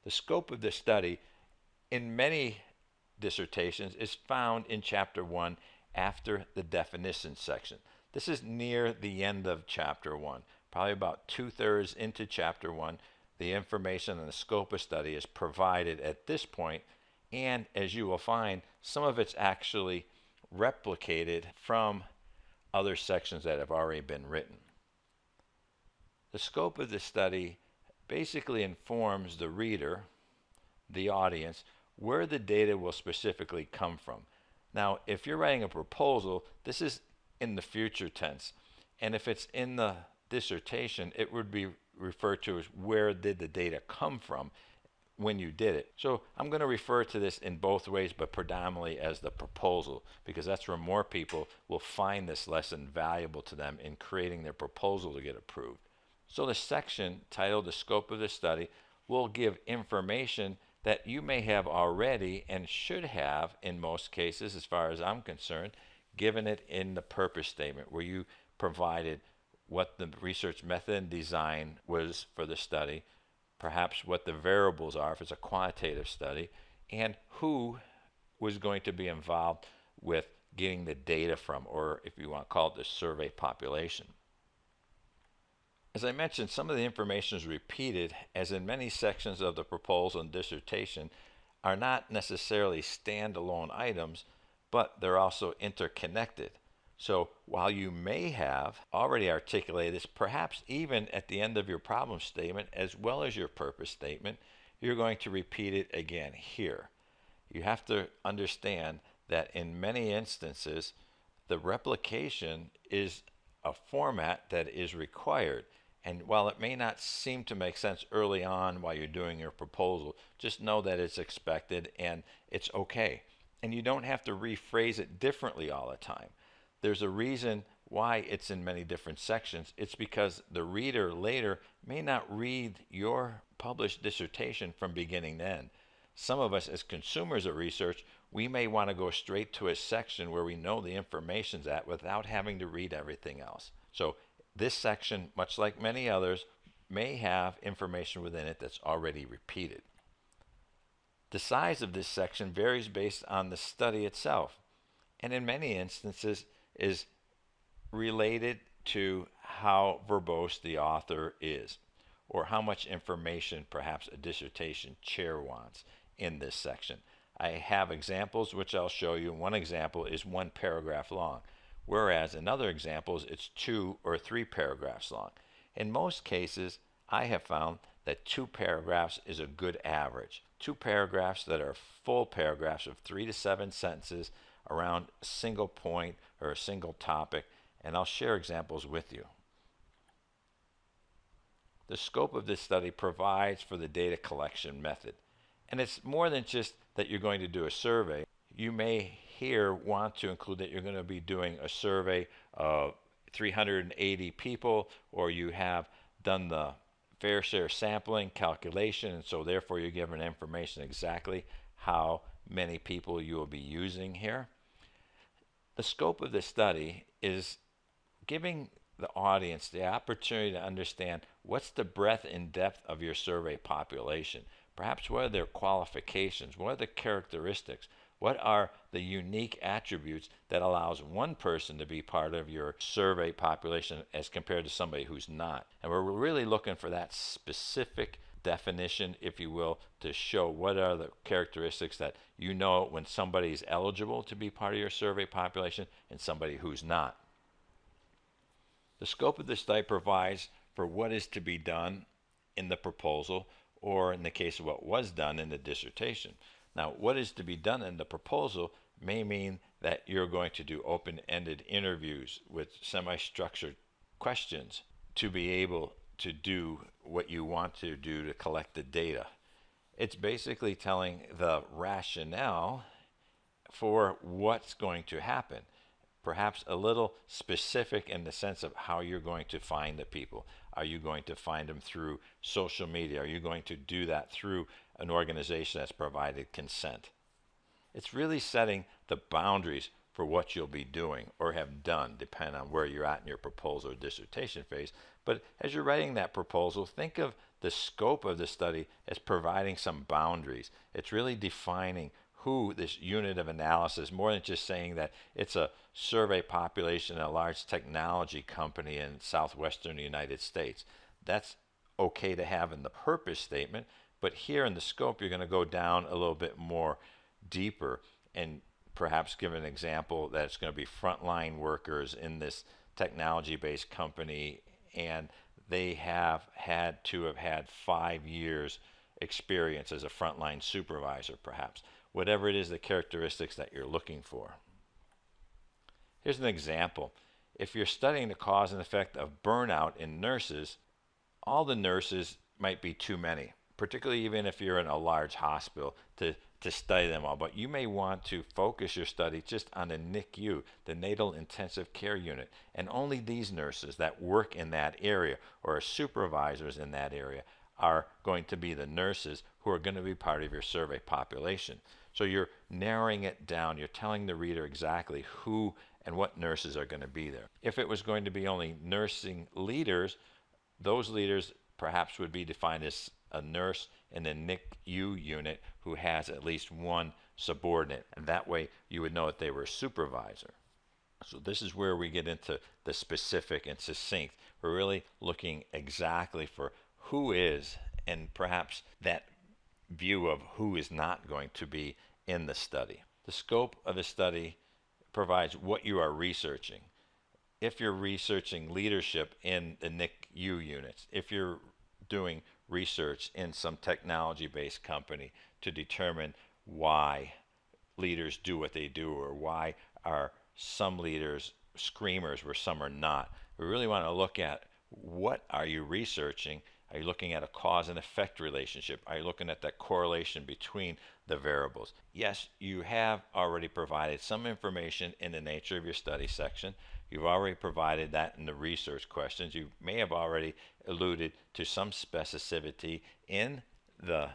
The scope of the study in many dissertations is found in Chapter 1 after the definition section. This is near the end of Chapter 1, probably about 2/3 into Chapter 1. The information on the scope of study is provided at this point, and as you will find, some of it's actually replicated from other sections that have already been written. The scope of the study basically informs the reader, the audience, where the data will specifically come from. Now, if you're writing a proposal, this is in the future tense. And if it's in the dissertation, it would be referred to as where did the data come from when you did it. So I'm going to refer to this in both ways, but predominantly as the proposal, because that's where more people will find this lesson valuable to them in creating their proposal to get approved. So the section titled The Scope of the Study will give information that you may have already and should have, in most cases, as far as I'm concerned, given it in the purpose statement where you provided what the research method and design was for the study, perhaps what the variables are if it's a quantitative study, and who was going to be involved with getting the data from, or if you want to call it the survey population. As I mentioned, some of the information is repeated, as in many sections of the proposal and dissertation are not necessarily standalone items, but they're also interconnected. So while you may have already articulated this, perhaps even at the end of your problem statement as well as your purpose statement, you're going to repeat it again here. You have to understand that in many instances, the replication is a format that is required. And while it may not seem to make sense early on while you're doing your proposal, just know that it's expected and it's okay. And you don't have to rephrase it differently all the time. There's a reason why it's in many different sections. It's because the reader later may not read your published dissertation from beginning to end. Some of us as consumers of research, we may want to go straight to a section where we know the information's at without having to read everything else. So this section, much like many others, may have information within it that's already repeated. The size of this section varies based on the study itself, and in many instances is related to how verbose the author is, or how much information perhaps a dissertation chair wants in this section. I have examples which I'll show you. One example is 1 paragraph long, whereas in other examples it's 2 or 3 paragraphs long. In most cases, I have found that 2 paragraphs is a good average. 2 paragraphs that are full paragraphs of 3 to 7 sentences around a single point or a single topic, and I'll share examples with you. The scope of this study provides for the data collection method, and it's more than just that you're going to do a survey. You may here want to include that you're going to be doing a survey of 380 people, or you have done the fair share sampling calculation, and so therefore you're given information exactly how many people you will be using here. The scope of the study is giving the audience the opportunity to understand what's the breadth and depth of your survey population. Perhaps what are their qualifications, what are the characteristics, what are the unique attributes that allows one person to be part of your survey population as compared to somebody who's not. And we're really looking for that specific definition, if you will, to show what are the characteristics that you know when somebody is eligible to be part of your survey population and somebody who's not. The scope of the study provides for what is to be done in the proposal, or in the case of what was done in the dissertation. Now, what is to be done in the proposal may mean that you're going to do open-ended interviews with semi-structured questions to be able to do what you want to do to collect the data. It's basically telling the rationale for what's going to happen. Perhaps a little specific in the sense of how you're going to find the people. Are you going to find them through social media? Are you going to do that through an organization that's provided consent? It's really setting the boundaries for what you'll be doing or have done, depending on where you're at in your proposal or dissertation phase. But as you're writing that proposal, think of the scope of the study is providing some boundaries. It's really defining who this unit of analysis, more than just saying that it's a survey population in a large technology company in southwestern United States. That's okay to have in the purpose statement, but here in the scope, you're going to go down a little bit more deeper and perhaps give an example that it's going to be frontline workers in this technology-based company, and they have had to have had 5 years experience as a frontline supervisor, perhaps. Whatever it is, the characteristics that you're looking for. Here's an example. If you're studying the cause and effect of burnout in nurses, all the nurses might be too many, particularly even if you're in a large hospital to study them all. But you may want to focus your study just on the NICU, the Natal Intensive Care Unit, and only these nurses that work in that area or are supervisors in that area are going to be the nurses who are going to be part of your survey population. So you're narrowing it down. You're telling the reader exactly who and what nurses are going to be there. If it was going to be only nursing leaders, those leaders perhaps would be defined as a nurse in the NICU unit who has at least one subordinate, and that way you would know that they were a supervisor. So this is where we get into the specific and succinct. We're really looking exactly for who is, and perhaps that view of who is not going to be in the study. The scope of the study provides what you are researching. If you're researching leadership in the NICU units, if you're doing research in some technology-based company to determine why leaders do what they do, or why are some leaders screamers where some are not, we really want to look at what are you researching. Are you looking at a cause and effect relationship? Are you looking at that correlation between the variables? Yes, you have already provided some information in the nature of your study section. You've already provided that in the research questions. You may have already alluded to some specificity in the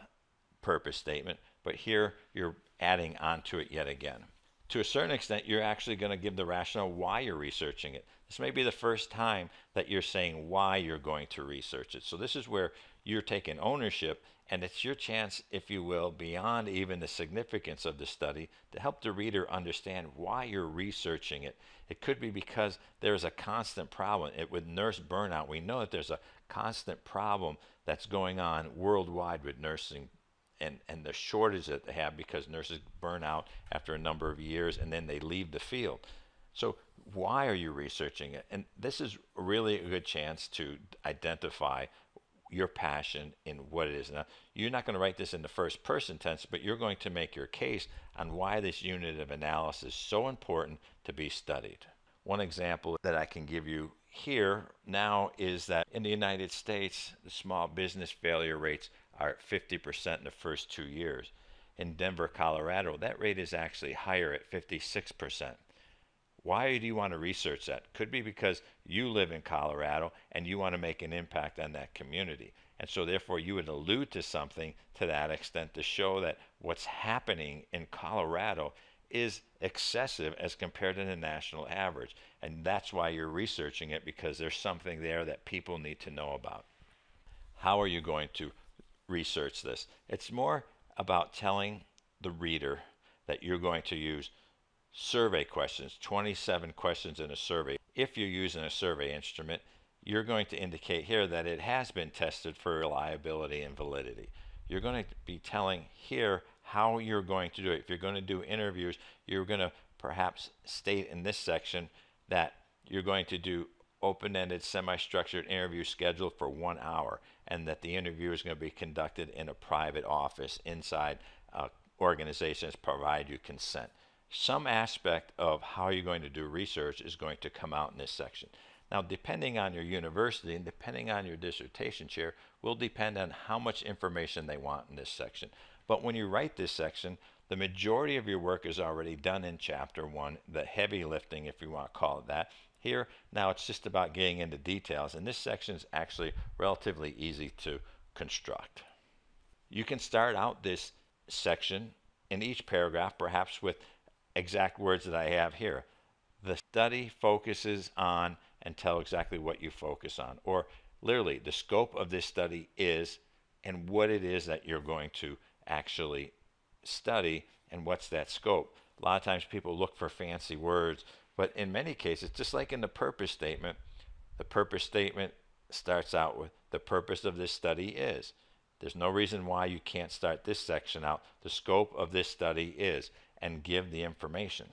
purpose statement, but here you're adding on to it yet again. To a certain extent, you're actually going to give the rationale why you're researching it. This may be the first time that you're saying why you're going to research it. So this is where you're taking ownership, and it's your chance, if you will, beyond even the significance of the study, to help the reader understand why you're researching it. It could be because there's a constant problem. With nurse burnout, we know that there's a constant problem that's going on worldwide with nursing, and the shortage that they have because nurses burn out after a number of years and then they leave the field. So why are you researching it? And this is really a good chance to identify your passion in what it is. Now, you're not going to write this in the first person tense, but you're going to make your case on why this unit of analysis is so important to be studied. One example that I can give you here now is that in the United States, the small business failure rates are at 50% in the first 2 years. In Denver, Colorado, that rate is actually higher at 56%. Why do you want to research that? Could be because you live in Colorado and you want to make an impact on that community. And so therefore you would allude to something to that extent to show that what's happening in Colorado is excessive as compared to the national average. And that's why you're researching it, because there's something there that people need to know about. How are you going to research this? It's more about telling the reader that you're going to use survey questions, 27 questions in a survey. If you're using a survey instrument, you're going to indicate here that it has been tested for reliability and validity. You're going to be telling here how you're going to do it. If you're going to do interviews, you're going to perhaps state in this section that you're going to do open-ended, semi-structured interview scheduled for 1 hour, and that the interview is going to be conducted in a private office inside organizations provide you consent. Some aspect of how you're going to do research is going to come out in this section. Now, depending on your university and depending on your dissertation chair will depend on how much information they want in this section. But when you write this section, the majority of your work is already done in chapter 1, the heavy lifting, if you want to call it that. Here, now it's just about getting into details, and this section is actually relatively easy to construct. You can start out this section in each paragraph, perhaps with exact words that I have here. The study focuses on, and tell exactly what you focus on. Or literally the scope of this study is, and what it is that you're going to actually study, and what's that scope. A lot of times people look for fancy words, but in many cases, just like in the purpose statement, the purpose statement starts out with the purpose of this study is. There's no reason why you can't start this section out. The scope of this study is, and give the information.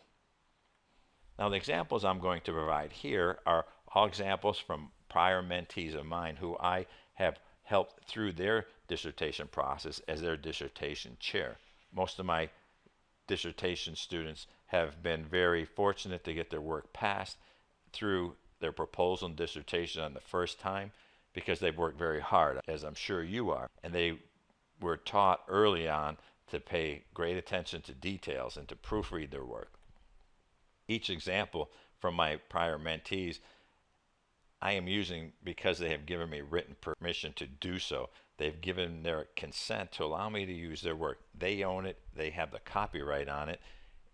Now, the examples I'm going to provide here are all examples from prior mentees of mine who I have helped through their dissertation process as their dissertation chair. Most of my dissertation students have been very fortunate to get their work passed through their proposal and dissertation on the first time because they've worked very hard, as I'm sure you are. And they were taught early on to pay great attention to details and to proofread their work. Each example from my prior mentees I am using because they have given me written permission to do so. They've given their consent to allow me to use their work. They own it, they have the copyright on it,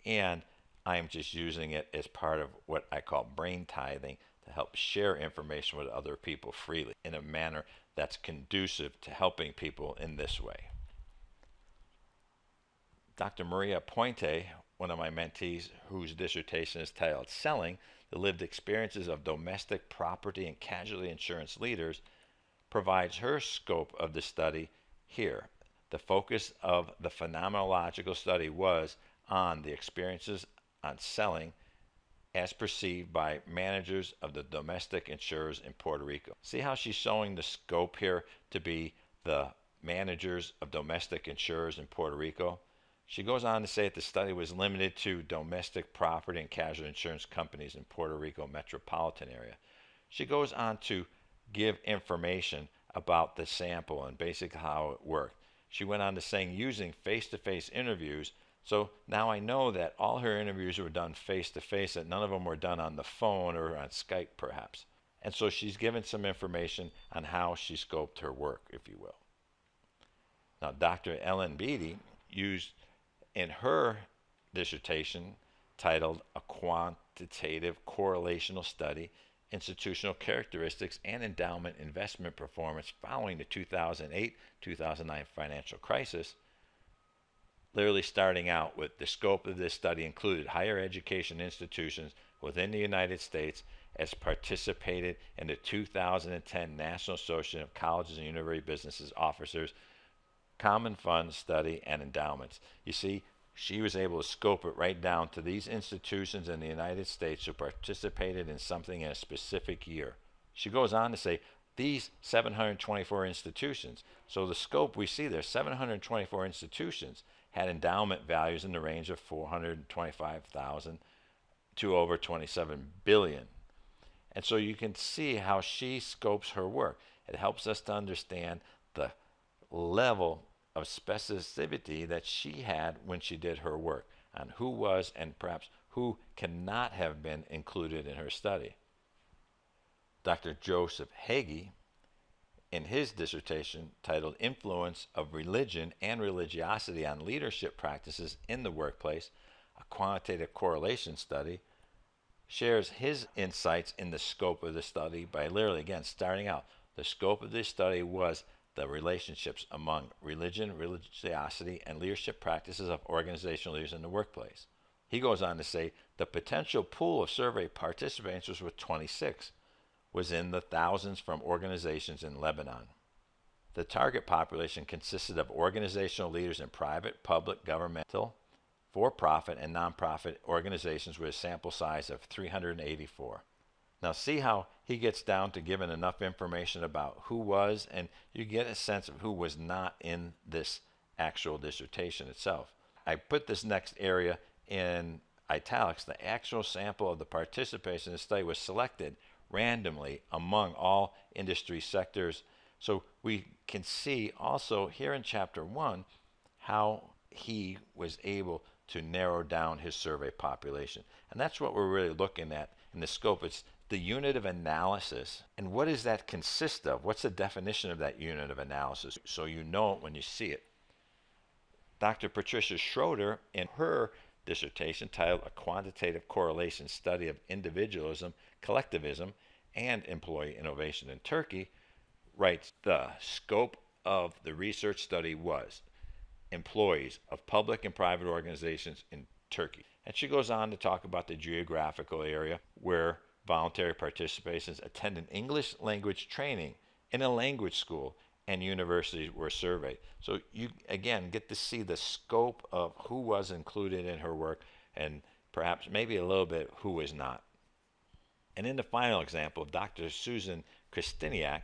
and I am just using it as part of what I call brain tithing to help share information with other people freely in a manner that's conducive to helping people in this way. Dr. Maria Puente, one of my mentees whose dissertation is titled Selling, the Lived Experiences of Domestic Property and Casualty Insurance Leaders, provides her scope of the study here. The focus of the phenomenological study was on the experiences on selling as perceived by managers of the domestic insurers in Puerto Rico. See how she's showing the scope here to be the managers of domestic insurers in Puerto Rico? She goes on to say that the study was limited to domestic property and casualty insurance companies in Puerto Rico metropolitan area. She goes on to give information about the sample and basically how it worked. She went on to saying using face-to-face interviews. So now I know that all her interviews were done face-to-face, that none of them were done on the phone or on Skype perhaps. And so she's given some information on how she scoped her work, if you will. Now, Dr. Ellen Beatty used in her dissertation titled A Quantitative Correlational Study, Institutional Characteristics and Endowment Investment Performance Following the 2008-2009 Financial Crisis, literally starting out with the scope of this study included higher education institutions within the United States as participated in the 2010 National Association of Colleges and University Businesses Officers Common Fund Study and Endowments. You see, she was able to scope it right down to these institutions in the United States who participated in something in a specific year. She goes on to say these 724 institutions, so the scope we see there, 724 institutions, had endowment values in the range of 425,000 to over 27 billion. And so you can see how she scopes her work. It helps us to understand the level of specificity that she had when she did her work on who was and perhaps who cannot have been included in her study. Dr. Joseph Hagee, in his dissertation titled Influence of Religion and Religiosity on Leadership Practices in the Workplace, a Quantitative Correlation Study, shares his insights in the scope of the study by literally, again, starting out. The scope of this study was the relationships among religion, religiosity, and leadership practices of organizational leaders in the workplace. He goes on to say the potential pool of survey participants was 26, was in the thousands from organizations in Lebanon. The target population consisted of organizational leaders in private, public, governmental, for-profit, and nonprofit organizations with a sample size of 384. Now see how he gets down to giving enough information about who was, and you get a sense of who was not in this actual dissertation itself. I put this next area in italics. The actual sample of the participants in the study was selected randomly among all industry sectors. So we can see also here in chapter 1 how he was able to narrow down his survey population. And that's what we're really looking at in the scope. It's the unit of analysis. And what does that consist of? What's the definition of that unit of analysis? So you know it when you see it. Dr. Patricia Schroeder, in her dissertation titled A Quantitative Correlation Study of Individualism, Collectivism, and Employee Innovation in Turkey, writes, the scope of the research study was employees of public and private organizations in Turkey. And she goes on to talk about the geographical area where voluntary participants attended English language training in a language school and universities were surveyed. So you again get to see the scope of who was included in her work and perhaps maybe a little bit who was not. And in the final example, Dr. Susan Kristiniak,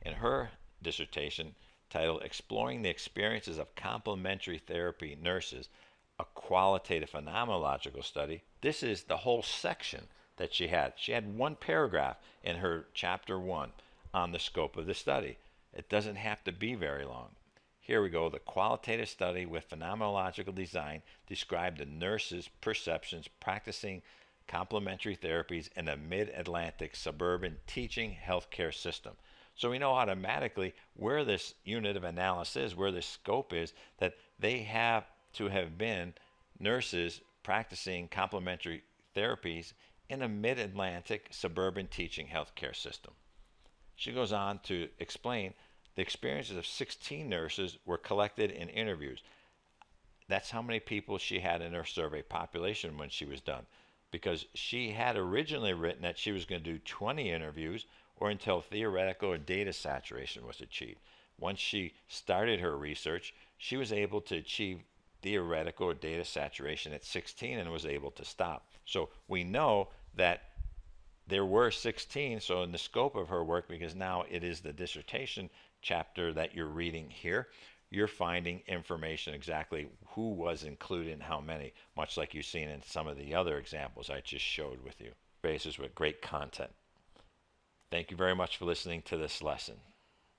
in her dissertation titled Exploring the Experiences of Complementary Therapy Nurses, a Qualitative Phenomenological Study, this is the whole section that she had. She had one paragraph in her chapter 1 on the scope of the study. It doesn't have to be very long. Here we go. The qualitative study with phenomenological design described the nurses' perceptions practicing complementary therapies in a mid-Atlantic suburban teaching healthcare system. So we know automatically where this unit of analysis is, where the scope is, that they have to have been nurses practicing complementary therapies in a mid-Atlantic suburban teaching healthcare system. She goes on to explain the experiences of 16 nurses were collected in interviews. That's how many people she had in her survey population when she was done, because she had originally written that she was going to do 20 interviews or until theoretical or data saturation was achieved. Once she started her research, she was able to achieve theoretical or data saturation at 16 and was able to stop. So we know that there were 16, so in the scope of her work, because now it is the dissertation chapter that you're reading here, you're finding information exactly who was included and how many, much like you've seen in some of the other examples I just showed with you. Bases with great content. Thank you very much for listening to this lesson.